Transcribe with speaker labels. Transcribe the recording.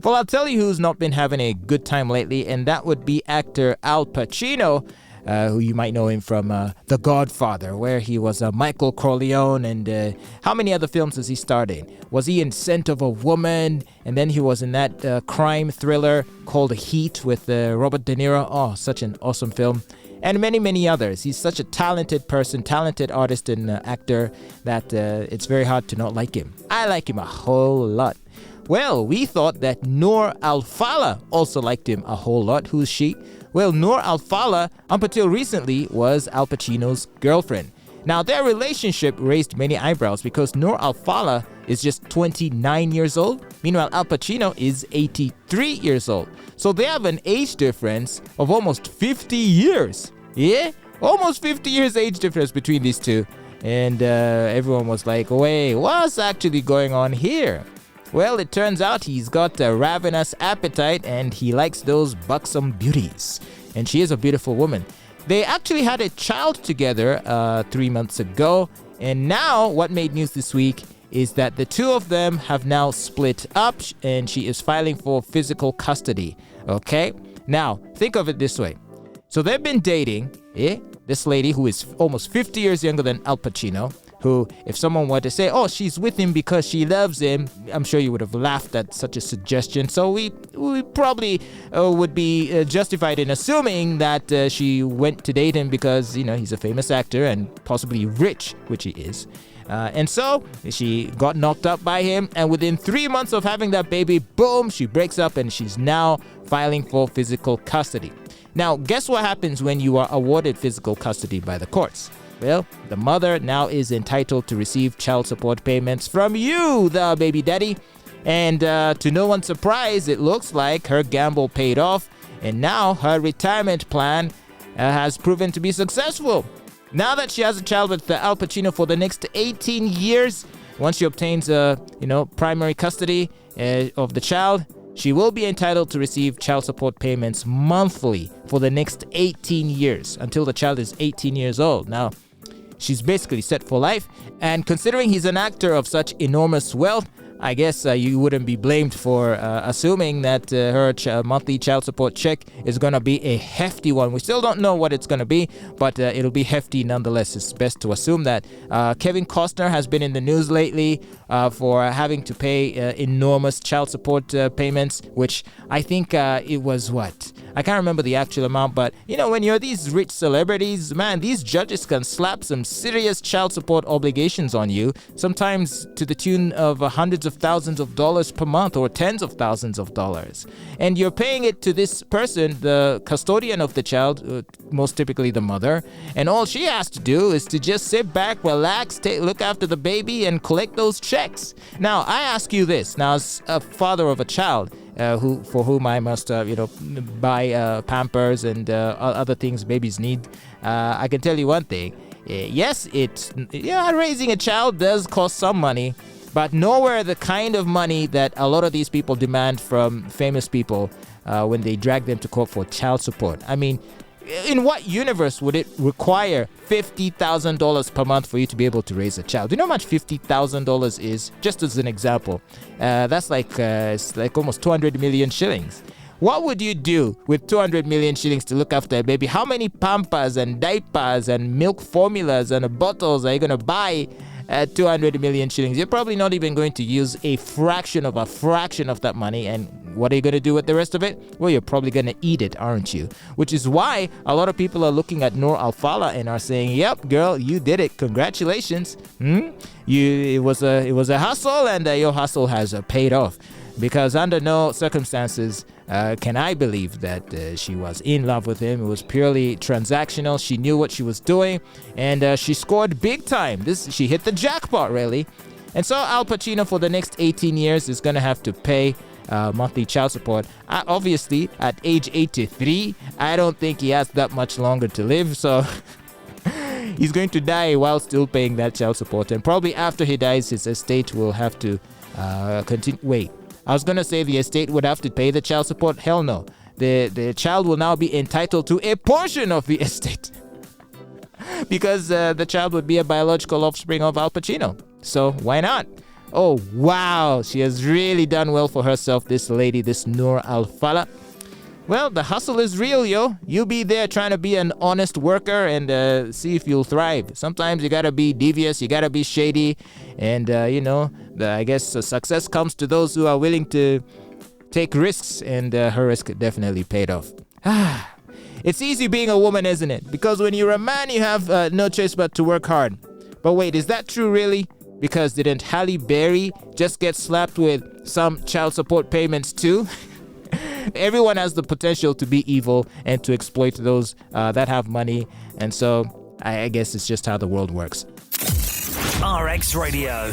Speaker 1: Well, I'll tell you who's not been having a good time lately, and that would be actor Al Pacino, who you might know him from The Godfather, where he was Michael Corleone, and how many other films has he starred in? Was he in Scent of a Woman? And then he was in that crime thriller called Heat with Robert De Niro. Oh, such an awesome film. And many, many others. He's such a talented person, talented artist and actor that it's very hard to not like him. I like him a whole lot. Well, we thought that Noor Alfallah also liked him a whole lot. Who's she? Well, Noor Alfallah, up until recently, was Al Pacino's girlfriend. Now, their relationship raised many eyebrows because Noor Alfallah is just 29 years old. Meanwhile, Al Pacino is 83 years old. So they have an age difference of almost 50 years. Yeah? Almost 50 years age difference between these two. And everyone was like, wait, what's actually going on here? Well, it turns out he's got a ravenous appetite and he likes those buxom beauties. And she is a beautiful woman. They actually had a child together 3 months ago. And now what made news this week is that the two of them have now split up and she is filing for physical custody. Okay? Now, think of it this way. So they've been dating, this lady who is almost 50 years younger than Al Pacino, who, if someone were to say, oh, she's with him because she loves him, I'm sure you would have laughed at such a suggestion. So we probably would be justified in assuming that she went to date him because, he's a famous actor and possibly rich, which he is. And so she got knocked up by him, and within 3 months of having that baby, boom, she breaks up and she's now filing for physical custody. Now, guess what happens when you are awarded physical custody by the courts? Well, the mother now is entitled to receive child support payments from you, the baby daddy. And to no one's surprise, it looks like her gamble paid off, and now her retirement plan has proven to be successful. Now that she has a child with Al Pacino for the next 18 years, once she obtains primary custody of the child, she will be entitled to receive child support payments monthly for the next 18 years until the child is 18 years old. Now, she's basically set for life, and considering he's an actor of such enormous wealth, I guess you wouldn't be blamed for assuming that her monthly child support check is going to be a hefty one. We still don't know what it's going to be, but it'll be hefty nonetheless. It's best to assume that. Kevin Costner has been in the news lately for having to pay enormous child support payments, which I think it was what? I can't remember the actual amount, but when you're these rich celebrities, man, these judges can slap some serious child support obligations on you, sometimes to the tune of hundreds of thousands of dollars per month or tens of thousands of dollars. And you're paying it to this person, the custodian of the child, most typically the mother, and all she has to do is to just sit back, relax, look after the baby, and collect those checks. Now, I ask you this, now as a father of a child, for whom I must, buy Pampers and other things babies need. I can tell you one thing. Yes, raising a child does cost some money, but nowhere the kind of money that a lot of these people demand from famous people when they drag them to court for child support. I mean, in what universe would it require $50,000 per month for you to be able to raise a child? Do you know how much $50,000 is? Just as an example, that's it's like almost 200 million shillings. What would you do with 200 million shillings to look after a baby? How many Pampers and diapers and milk formulas and bottles are you going to buy at 200 million shillings? You're probably not even going to use a fraction of that money. And what are you going to do with the rest of it? Well, you're probably going to eat it, aren't you? Which is why a lot of people are looking at Noor Alfallah and are saying, yep, girl, you did it. Congratulations. It was a hustle, and your hustle has paid off. Because under no circumstances can I believe that she was in love with him. It was purely transactional. She knew what she was doing, and she scored big time. She hit the jackpot, really. And so Al Pacino, for the next 18 years, is going to have to pay monthly child support. Obviously, at age 83, I don't think he has that much longer to live, so he's going to die while still paying that child support. And probably after he dies, his estate will have to continue. Wait. I was going to say the estate would have to pay the child support. Hell no. The child will now be entitled to a portion of the estate because the child would be a biological offspring of Al Pacino. So why not? Oh, wow. She has really done well for herself, this lady, this Noor Alfallah. Well, the hustle is real, yo. You be there trying to be an honest worker and see if you'll thrive. Sometimes you gotta be devious, you gotta be shady, and I guess success comes to those who are willing to take risks, and her risk definitely paid off. It's easy being a woman, isn't it? Because when you're a man, you have no choice but to work hard. But wait, is that true really? Because didn't Halle Berry just get slapped with some child support payments too? Everyone has the potential to be evil and to exploit those that have money. And so I guess it's just how the world works.
Speaker 2: RX Radio.